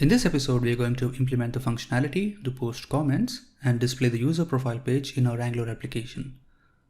In this episode, we are going to implement the functionality to post comments and display the user profile page in our Angular application.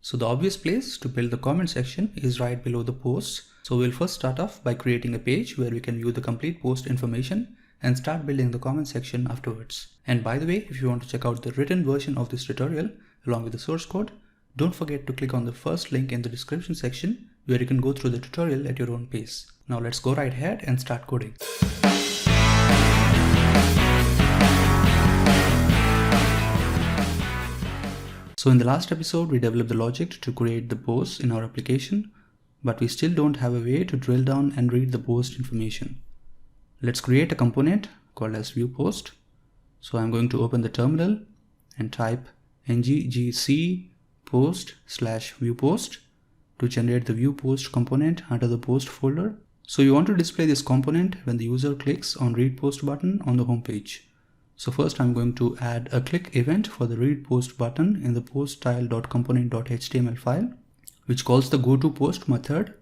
So the obvious place to build the comment section is right below the posts. So we'll first start off by creating a page where we can view the complete post information and start building the comment section afterwards. And by the way, if you want to check out the written version of this tutorial along with the source code, don't forget to click on the first link in the description section where you can go through the tutorial at your own pace. Now let's go right ahead and start coding. So in the last episode, we developed the logic to create the posts in our application, but we still don't have a way to drill down and read the post information. Let's create a component called as viewPost. So I'm going to open the terminal and type nggc post/viewPost to generate the viewPost component under the post folder. So you want to display this component when the user clicks on read post button on the home page. So first I'm going to add a click event for the read post button in the poststyle.component.html file, which calls the goToPost method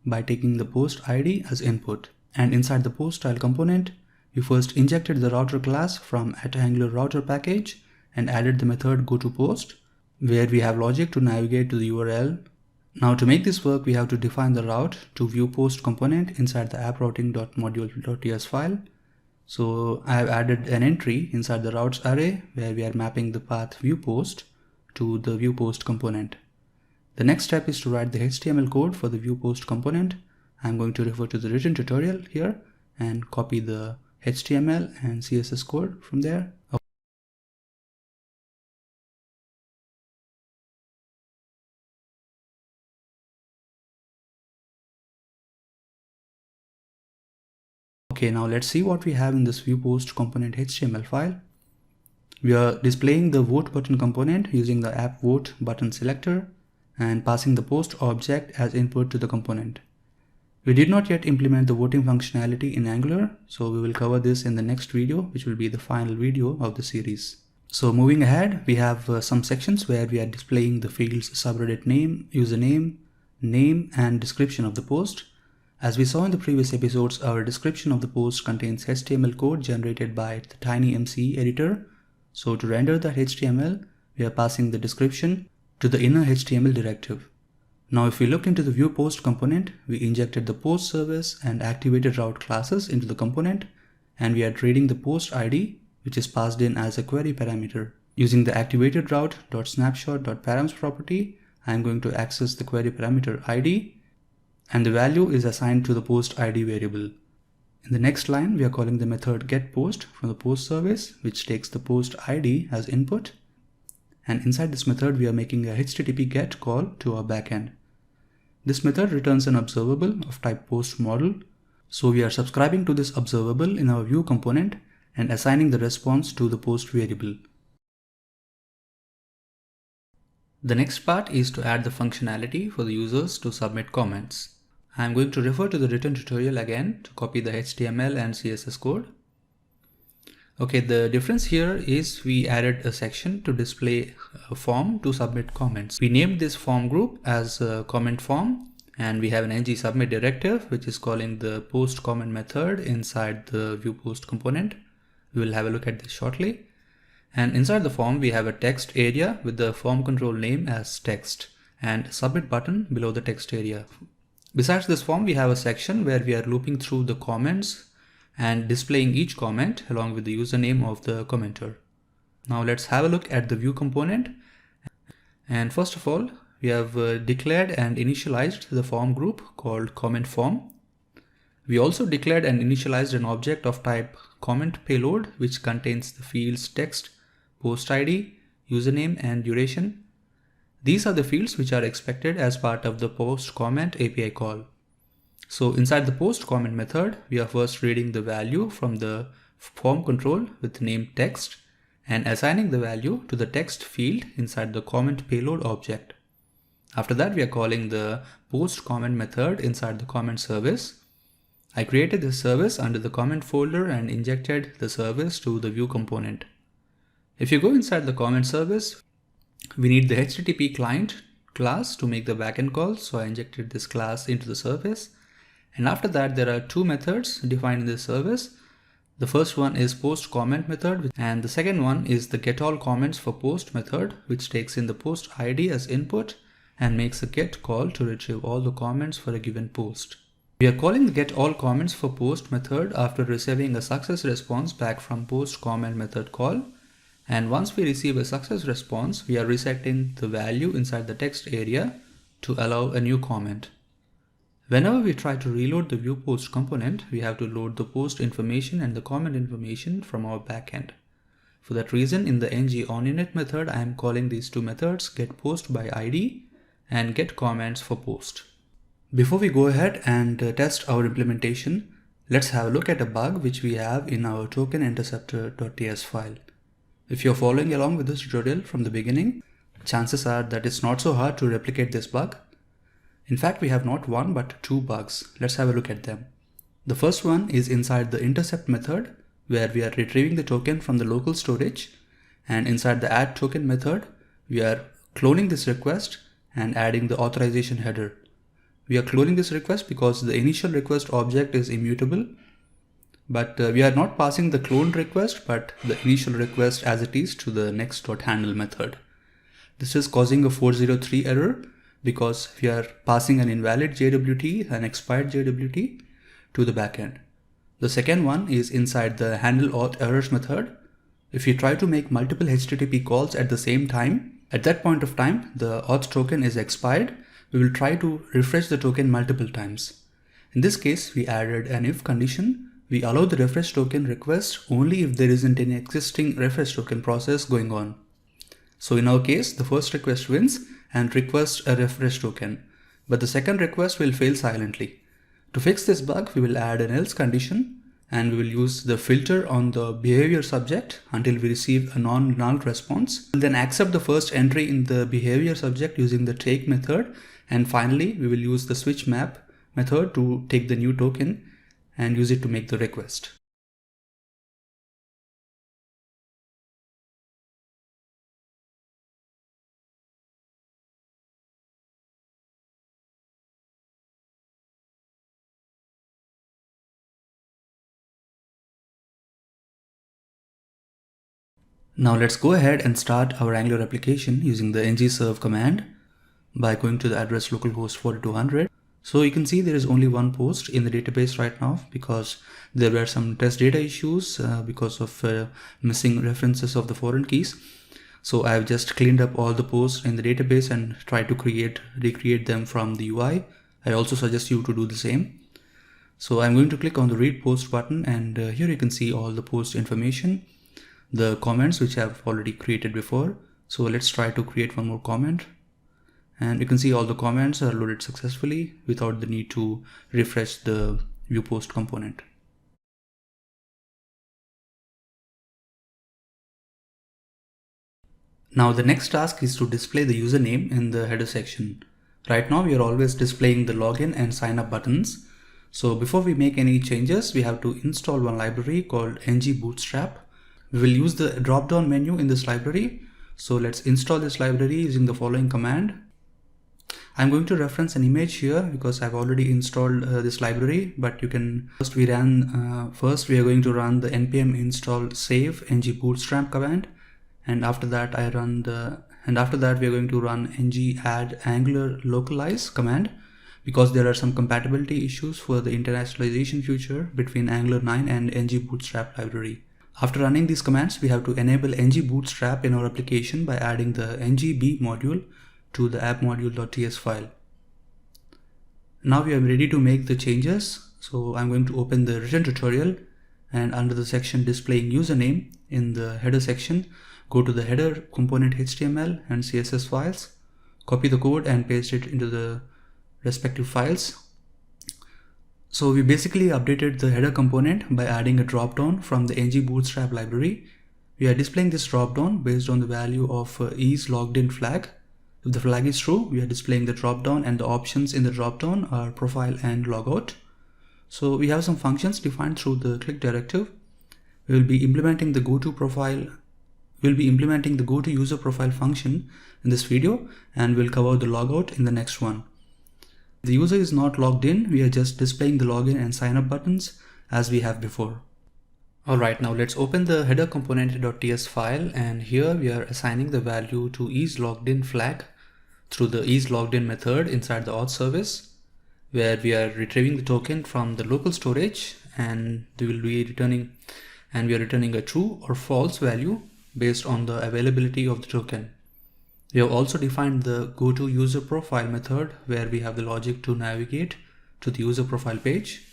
by taking the post ID as input. And inside the post style component, we first injected the router class from @AngularRouter package and added the method goToPost, where we have logic to navigate to the URL. Now to make this work, we have to define the route to viewPost component inside the approuting.module.ts file. So I have added an entry inside the routes array where we are mapping the path viewPost to the viewPost component. The next step is to write the HTML code for the viewPost component. I'm going to refer to the written tutorial here and copy the HTML and CSS code from there. Okay, now let's see what we have in this viewPost component HTML file. We are displaying the vote button component using the app vote button selector and passing the post object as input to the component. We did not yet implement the voting functionality in Angular, so we will cover this in the next video, which will be the final video of the series. So moving ahead, we have some sections where we are displaying the fields subreddit name, username, name, and description of the post. As we saw in the previous episodes, our description of the post contains HTML code generated by the TinyMCE editor. So to render that HTML, we are passing the description to the inner HTML directive. Now if we look into the viewPost component, we injected the post service and activated route classes into the component, and we are reading the post ID, which is passed in as a query parameter. Using the activated route.snapshot.params property, I am going to access the query parameter ID, and the value is assigned to the post ID variable. In the next line, we are calling the method getPost from the post service, which takes the post ID as input. And inside this method, we are making a HTTP GET call to our backend. This method returns an observable of type post model. So we are subscribing to this observable in our view component and assigning the response to the post variable. The next part is to add the functionality for the users to submit comments. I am going to refer to the written tutorial again to copy the HTML and CSS code. Okay, the difference here is we added a section to display a form to submit comments. We named this form group as a comment form, and we have an ng-submit directive which is calling the post comment method inside the viewPost component. We will have a look at this shortly. And inside the form, we have a text area with the form control name as text and submit button below the text area. Besides this form, we have a section where we are looping through the comments and displaying each comment along with the username of the commenter. Now let's have a look at the view component. And first of all, we have declared and initialized the form group called comment form. We also declared and initialized an object of type comment payload, which contains the fields text, post ID, username, and duration. These are the fields which are expected as part of the post comment API call. So inside the post comment method, we are first reading the value from the form control with name text and assigning the value to the text field inside the comment payload object. After that, we are calling the post comment method inside the comment service. I created this service under the comment folder and injected the service to the view component. If you go inside the comment service, we need the HTTP client class to make the backend call. So I injected this class into the service. And after that, there are two methods defined in this service. The first one is post comment method, and the second one is the get all comments for post method, which takes in the post ID as input and makes a get call to retrieve all the comments for a given post. We are calling the get all comments for post method after receiving a success response back from post comment method call. And once we receive a success response, we are resetting the value inside the text area to allow a new comment. Whenever we try to reload the view post component, we have to load the post information and the comment information from our backend. For that reason, in the ng-oninit method, I am calling these two methods get post by ID and get comments for post. Before we go ahead and test our implementation, let's have a look at a bug which we have in our token interceptor.ts file. If you're following along with this tutorial from the beginning, chances are that it's not so hard to replicate this bug. In fact, we have not one but two bugs. Let's have a look at them. The first one is inside the intercept method, where we are retrieving the token from the local storage, and inside the add token method, we are cloning this request and adding the authorization header. We are cloning this request because the initial request object is immutable, but we are not passing the cloned request but the initial request as it is to the next.handle method. This is causing a 403 error because we are passing an invalid JWT, an expired JWT, to the backend. The second one is inside the handle auth errors method. If you try to make multiple HTTP calls at the same time, at that point of time the auth token is expired. We will try to refresh the token multiple times. In this case, we added an if condition. We allow the refresh token request only if there isn't any existing refresh token process going on. So in our case, the first request wins and requests a refresh token, but the second request will fail silently. To fix this bug, we will add an else condition and we will use the filter on the behavior subject until we receive a non-null response. We'll then accept the first entry in the behavior subject using the take method. And finally, we will use the switch map method to take the new token and use it to make the request. Now let's go ahead and start our Angular application using the ngserve command by going to the address localhost 4200. So you can see there is only one post in the database right now because there were some test data issues because of missing references of the foreign keys. So I have just cleaned up all the posts in the database and tried to recreate them from the UI. I also suggest you to do the same. So I'm going to click on the read post button, and here you can see all the post information, the comments which I've already created before. So let's try to create one more comment. And you can see all the comments are loaded successfully without the need to refresh the view post component. Now the next task is to display the username in the header section. Right now we are always displaying the login and sign up buttons. So before we make any changes, we have to install one library called ngbootstrap. We will use the drop-down menu in this library. So let's install this library using the following command. I'm going to reference an image here because I've already installed this library, but you can first we are going to run the npm install save ngbootstrap command, and after that we are going to run ng add angular localize command because there are some compatibility issues for the internationalization feature between Angular 9 and ngbootstrap library. After running these commands, we have to enable ngbootstrap in our application by adding the ngb module to the app-module.ts file. Now we are ready to make the changes. So I'm going to open the written tutorial, and under the section displaying username in the header section, go to the header component HTML and CSS files, copy the code and paste it into the respective files. So we basically updated the header component by adding a dropdown from the ngbootstrap library. We are displaying this dropdown based on the value of is logged in flag. If the flag is true, we are displaying the dropdown, and the options in the dropdown are profile and logout. So we have some functions defined through the click directive. We will be implementing the go to user profile function in this video, and we'll cover the logout in the next one. If the user is not logged in, we are just displaying the login and sign up buttons as we have before. Alright, now let's open the header component.ts file, and here we are assigning the value to isLoggedIn flag through the isLoggedIn method inside the auth service, where we are retrieving the token from the local storage, and we are returning a true or false value based on the availability of the token. We have also defined the goToUserProfile method, where we have the logic to navigate to the user profile page.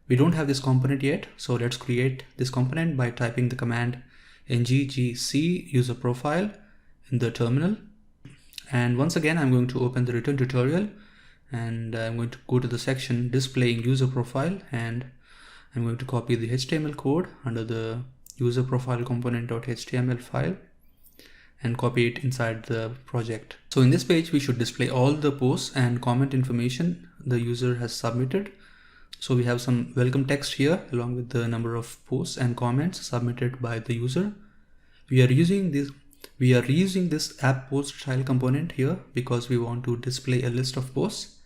We don't have this component yet, so let's create this component by typing the command nggc user profile in the terminal. And once again, I'm going to open the return tutorial, and I'm going to go to the section displaying user profile, and I'm going to copy the HTML code under the user profile component.html file and copy it inside the project. So in this page, we should display all the posts and comment information the user has submitted. So we have some welcome text here along with the number of posts and comments submitted by the user. We are reusing this app post style component here because we want to display a list of posts.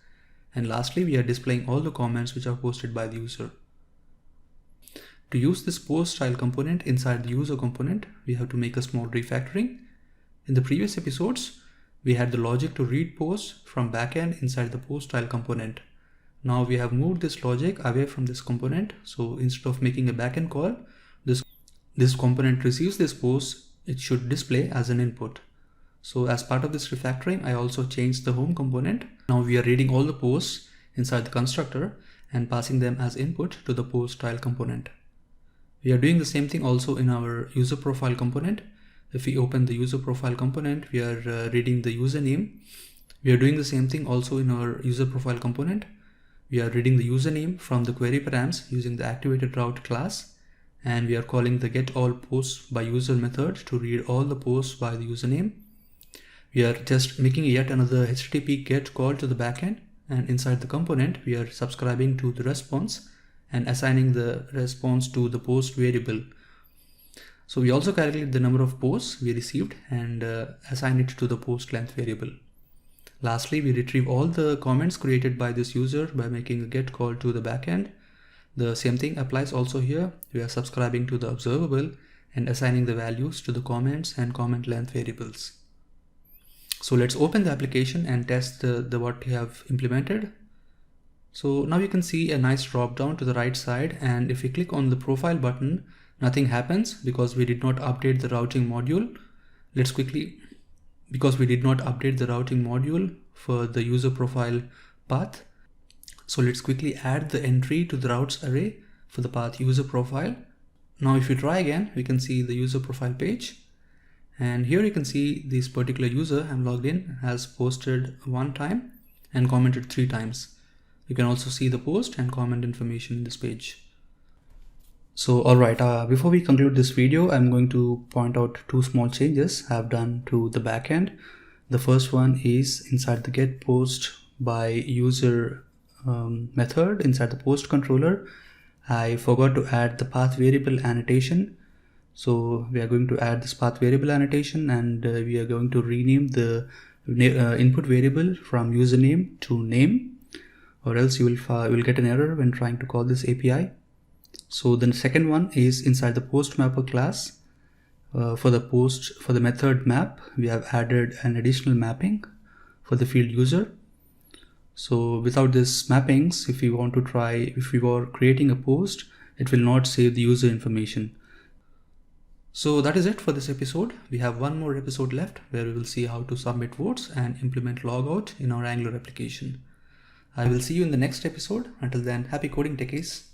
And lastly, we are displaying all the comments which are posted by the user. To use this post style component inside the user component, we have to make a small refactoring. In the previous episodes, we had the logic to read posts from backend inside the post style component. Now we have moved this logic away from this component. So instead of making a backend call, this component receives this post, it should display as an input. So as part of this refactoring, I also changed the home component. Now we are reading all the posts inside the constructor and passing them as input to the post style component. We are doing the same thing also in our user profile component. If we open the user profile component, we are reading the username. We are doing the same thing also in our user profile component. We are reading the username from the query params using the activated route class, and we are calling the getAllPostsByUser method to read all the posts by the username. We are just making yet another HTTP GET call to the backend, and inside the component, we are subscribing to the response and assigning the response to the post variable. So we also calculate the number of posts we received and assign it to the post length variable. Lastly, we retrieve all the comments created by this user by making a GET call to the backend. The same thing applies also here. We are subscribing to the observable and assigning the values to the comments and comment length variables. So let's open the application and test what we have implemented. So now you can see a nice drop down to the right side, and if we click on the profile button, nothing happens because we did not update the routing module. Because we did not update the routing module for the user profile path. So let's quickly add the entry to the routes array for the path user profile. Now if we try again, we can see the user profile page. And here you can see this particular user I'm logged in has posted 1 time and commented 3 times. You can also see the post and comment information in this page. So alright, before we conclude this video, I'm going to point out 2 small changes I've done to the backend. The first one is inside the getPostByUser method inside the post controller. I forgot to add the path variable annotation. So we are going to add this path variable annotation, and we are going to rename the input variable from username to name, or else you will get an error when trying to call this API. So the second one is inside the post mapper class. For the method map, we have added an additional mapping for the field user. So without this mappings, if we were creating a post, it will not save the user information. So that is it for this episode. We have one more episode left where we will see how to submit votes and implement logout in our Angular application. I will see you in the next episode. Until then, happy coding, techies.